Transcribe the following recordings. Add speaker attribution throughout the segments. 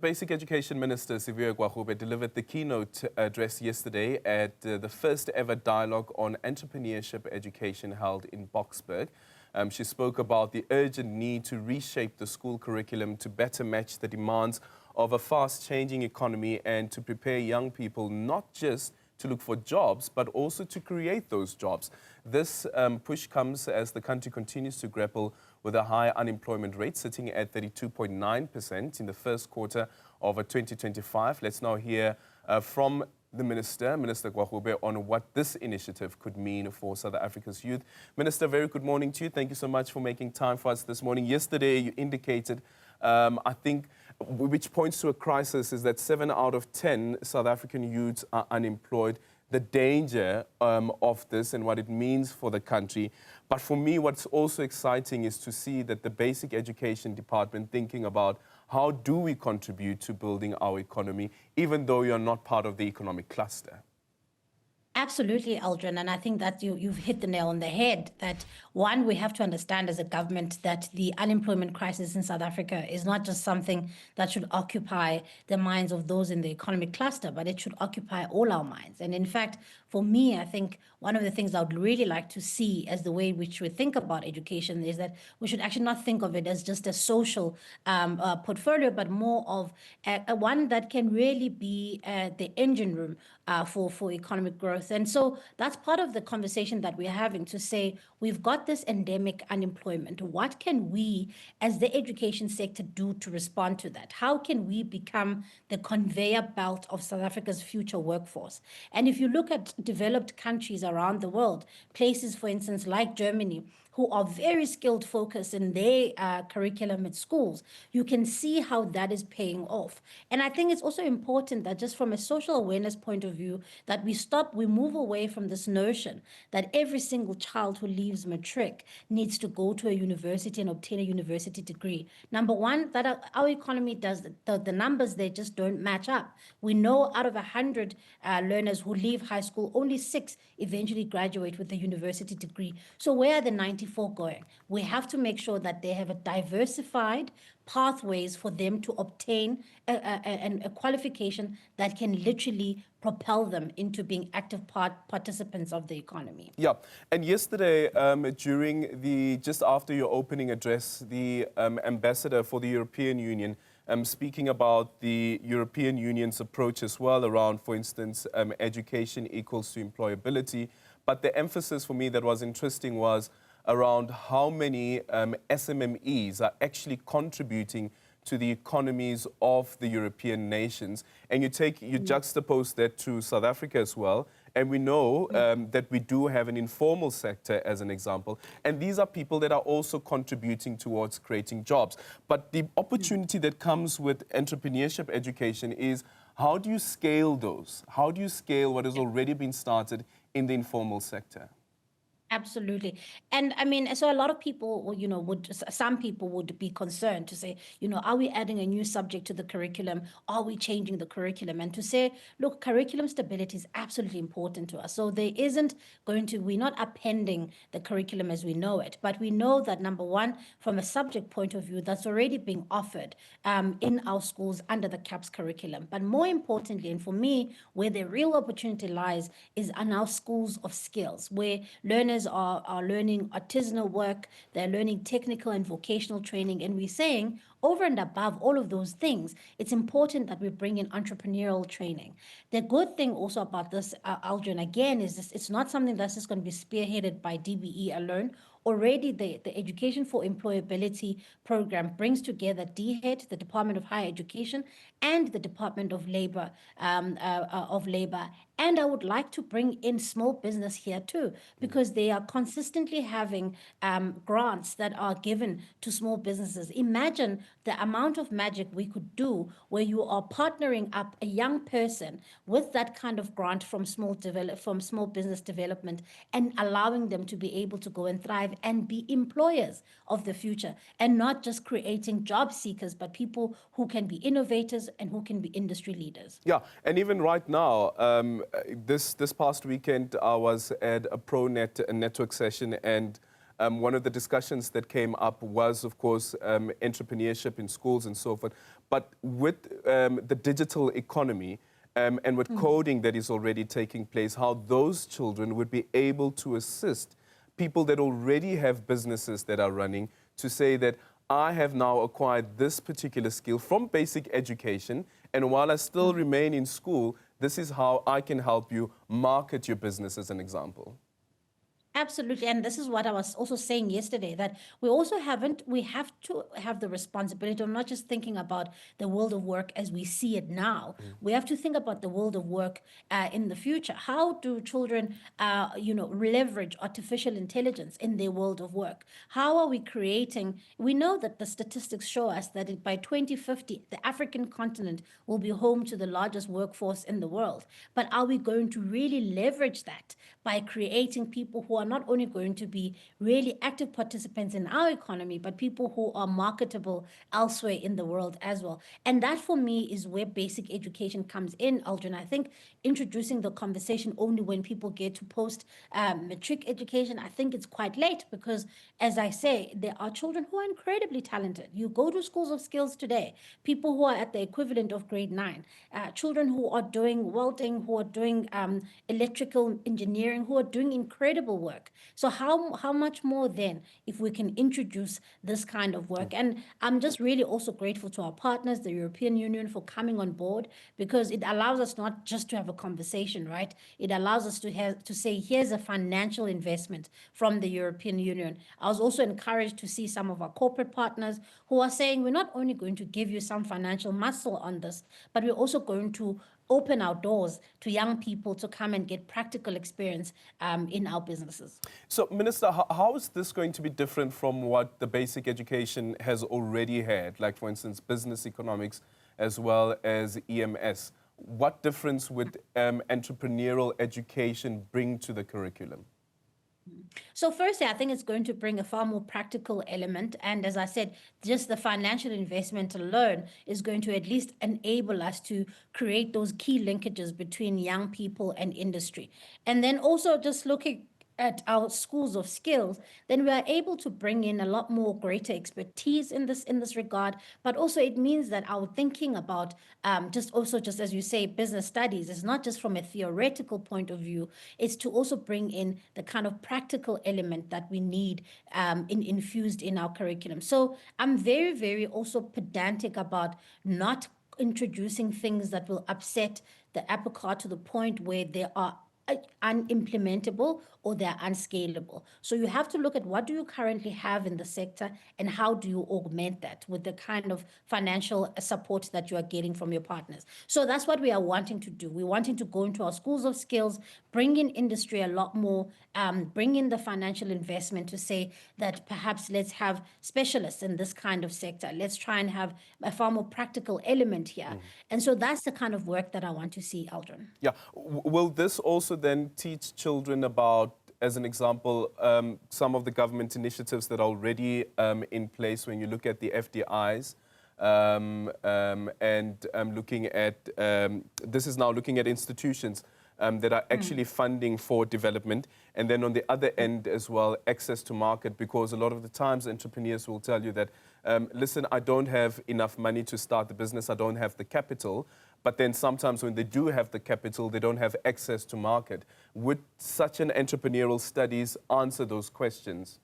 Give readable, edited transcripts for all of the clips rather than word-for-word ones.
Speaker 1: Basic Education Minister Siviwe Gwarube delivered the keynote address yesterday at the first ever dialogue on entrepreneurship education held in Boksburg. She spoke about the urgent need to reshape the school curriculum to better match the demands of a fast-changing economy and to prepare young people not just to look for jobs, but also to create those jobs. This push comes as the country continues to grapple with a high unemployment rate sitting at 32.9% in the first quarter of 2025. Let's now hear from the Minister Gwarube, on what this initiative could mean for South Africa's youth. Minister, very good morning to you. Thank you so much for making time for us this morning. Yesterday, you indicated, I think, which points to a crisis, is that 7 out of 10 South African youths are unemployed. The danger of this and what it means for the country. But for me, what's also exciting is to see that the Basic Education Department thinking about how do we contribute to building our economy, even though you're not part of the economic cluster.
Speaker 2: Absolutely, Aldrin, and I think that you've hit the nail on the head, that one, we have to understand as a government that the unemployment crisis in South Africa is not just something that should occupy the minds of those in the economic cluster, but it should occupy all our minds. And in fact, for me, I think one of the things I would really like to see as the way which we think about education is that we should actually not think of it as just a social portfolio, but more of one that can really be the engine room for economic growth. And so that's part of the conversation that we're having, to say we've got this endemic unemployment. What can we as the education sector do to respond to that? How can we become the conveyor belt of South Africa's future workforce? And if you look at developed countries around the world, places, for instance, like Germany, who are very skilled focused in their curriculum at schools, you can see how that is paying off. And I think it's also important that just from a social awareness point of view, that we move away from this notion that every single child who leaves matric needs to go to a university and obtain a university degree. Number one, that our economy does, the numbers, they just don't match up. We know out of 100 learners who leave high school, only 6 eventually graduate with a university degree. So where are the 94 going? We have to make sure that they have a diversified pathways for them to obtain a qualification that can literally propel them into being active participants of the economy.
Speaker 1: Yeah, and yesterday, just after your opening address, the ambassador for the European Union speaking about the European Union's approach as well around, for instance, education equals to employability. But the emphasis for me that was interesting was around how many SMMEs are actually contributing to the economies of the European nations. And you juxtapose that to South Africa as well. And we know that we do have an informal sector as an example. And these are people that are also contributing towards creating jobs. But the opportunity that comes with entrepreneurship education is, how do you scale those? How do you scale what has already been started in the informal sector?
Speaker 2: Absolutely. And I mean, so a lot of people, some people would be concerned to say, are we adding a new subject to the curriculum? Are we changing the curriculum? And to say, look, curriculum stability is absolutely important to us. So there isn't we're not appending the curriculum as we know it, but we know that, number one, from a subject point of view, that's already being offered in our schools under the CAPS curriculum. But more importantly, and for me, where the real opportunity lies is in our schools of skills, where learners are learning artisanal work, they're learning technical and vocational training, and we're saying, over and above all of those things, it's important that we bring in entrepreneurial training. The good thing also about this, Aldrin, again, is this: it's not something that's just going to be spearheaded by DBE alone. Already, the Education for Employability program brings together DHET, the Department of Higher Education, and the Department of Labor. And I would like to bring in small business here too, because they are consistently having grants that are given to small businesses. Imagine the amount of magic we could do where you are partnering up a young person with that kind of grant from small business development and allowing them to be able to go and thrive and be employers of the future, and not just creating job seekers, but people who can be innovators and who can be industry leaders.
Speaker 1: Yeah, and even right now, this past weekend, I was at a ProNet network session, and One of the discussions that came up was, of course, entrepreneurship in schools and so forth. But with the digital economy and with coding that is already taking place, how those children would be able to assist people that already have businesses that are running to say that I have now acquired this particular skill from basic education, and while I still remain in school, this is how I can help you market your business, as an example.
Speaker 2: Absolutely. And this is what I was also saying yesterday, that we have to have the responsibility of not just thinking about the world of work as we see it now. We have to think about the world of work in the future. How do children, leverage artificial intelligence in their world of work? How are we creating? We know that the statistics show us that by 2050, the African continent will be home to the largest workforce in the world. But are we going to really leverage that by creating people who are not only going to be really active participants in our economy, but people who are marketable elsewhere in the world as well? And that, for me, is where basic education comes in, Aldrin. I think introducing the conversation only when people get to post-matric education, I think it's quite late, because, as I say, there are children who are incredibly talented. You go to schools of skills today, people who are at the equivalent of grade 9, children who are doing welding, who are doing electrical engineering, who are doing incredible work. So how much more then if we can introduce this kind of work? And I'm just really also grateful to our partners, the European Union, for coming on board, because it allows us not just to have a conversation, right? It allows us to say, here's a financial investment from the European Union. I was also encouraged to see some of our corporate partners who are saying, we're not only going to give you some financial muscle on this, but we're also going to open our doors to young people to come and get practical experience in our businesses.
Speaker 1: So, Minister, how is this going to be different from what the basic education has already had, like, for instance, business economics as well as EMS? What difference would entrepreneurial education bring to the curriculum?
Speaker 2: So firstly, I think it's going to bring a far more practical element. And as I said, just the financial investment alone is going to at least enable us to create those key linkages between young people and industry. And then also just looking at our schools of skills, then we are able to bring in a lot more greater expertise in this regard. But also it means that our thinking about just as you say, business studies is not just from a theoretical point of view, it's to also bring in the kind of practical element that we need infused in our curriculum. So I'm very, very also pedantic about not introducing things that will upset the apple cart to the point where they are unimplementable or they're unscalable. So you have to look at what do you currently have in the sector and how do you augment that with the kind of financial support that you are getting from your partners. So that's what we are wanting to do. We're wanting to go into our schools of skills, bring in industry a lot more, bring in the financial investment to say that perhaps let's have specialists in this kind of sector. Let's try and have a far more practical element here. And so that's the kind of work that I want to see, Aldrin.
Speaker 1: Yeah. Will this also then teach children about, as an example, some of the government initiatives that are already in place when you look at the FDIs and looking at, this is now looking at institutions that are actually funding for development, and then on the other end as well, access to market, because a lot of the times entrepreneurs will tell you that, listen, I don't have enough money to start the business, I don't have the capital, but then sometimes when they do have the capital, they don't have access to market. Would such an entrepreneurial studies answer those questions?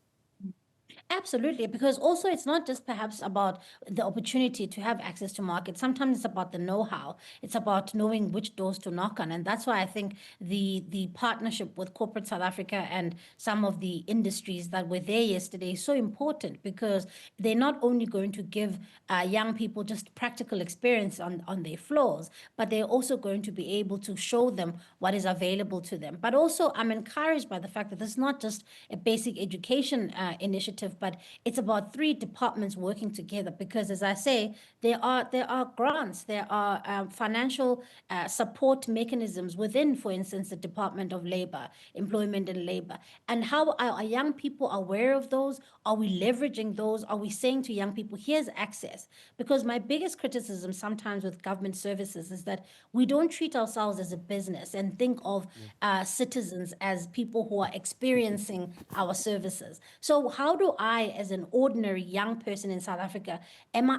Speaker 2: Absolutely, because also it's not just perhaps about the opportunity to have access to market. Sometimes it's about the know-how. It's about knowing which doors to knock on. And that's why I think the partnership with Corporate South Africa and some of the industries that were there yesterday is so important, because they're not only going to give young people just practical experience on their floors, but they're also going to be able to show them what is available to them. But also I'm encouraged by the fact that this is not just a basic education initiative, with, but it's about 3 departments working together because, as I say, there are grants, there are financial support mechanisms within, for instance, the Department of Labor, Employment and Labor. And how are young people aware of those? Are we leveraging those? Are we saying to young people, here's access? Because my biggest criticism sometimes with government services is that we don't treat ourselves as a business and think of citizens as people who are experiencing our services. So how do I, as an ordinary young person in South Africa,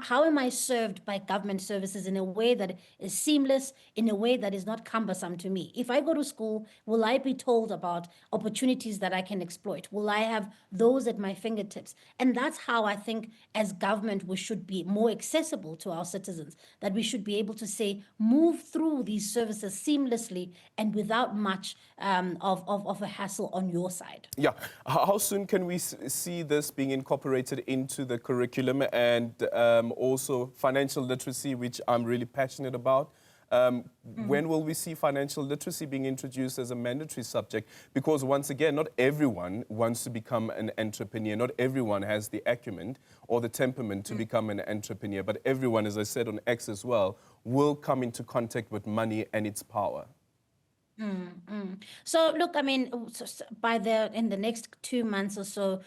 Speaker 2: how am I served by government services in a way that is seamless, in a way that is not cumbersome to me? If I go to school, will I be told about opportunities that I can exploit? Will I have those at my fingertips? And that's how I think as government we should be more accessible to our citizens, that we should be able to say, move through these services seamlessly and without much of a hassle on your side.
Speaker 1: Yeah. How soon can we see this being incorporated into the curriculum, and also financial literacy, which I'm really passionate about? When will we see financial literacy being introduced as a mandatory subject? Because once again, not everyone wants to become an entrepreneur. Not everyone has the acumen or the temperament to become an entrepreneur. But everyone, as I said on X as well, will come into contact with money and its power.
Speaker 2: So look, I mean, in the next 2 months or so,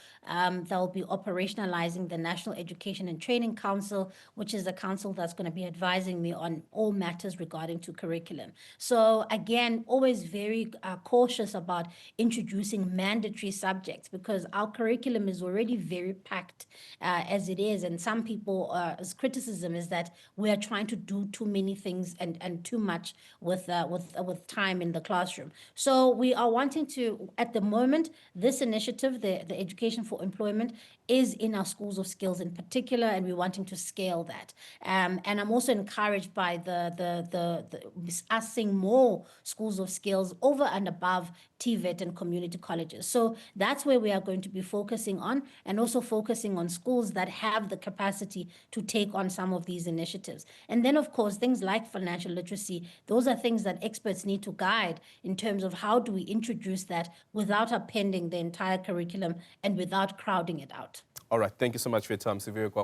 Speaker 2: they'll be operationalizing the National Education and Training Council, which is the council that's going to be advising me on all matters regarding to curriculum. So again, always very cautious about introducing mandatory subjects because our curriculum is already very packed as it is, and some people's criticism is that we are trying to do too many things and too much with time in the classroom. So we are wanting to, at the moment, this initiative, the Education for Employment, is in our schools of skills in particular, and we're wanting to scale that. And I'm also encouraged by us seeing more schools of skills over and above TVET and community colleges. So that's where we are going to be focusing on, and also focusing on schools that have the capacity to take on some of these initiatives. And then, of course, things like financial literacy, those are things that experts need to guide in terms of how do we introduce that without appending the entire curriculum and without crowding it out.
Speaker 1: All right. Thank you so much for your time, Siviwe Gwarube.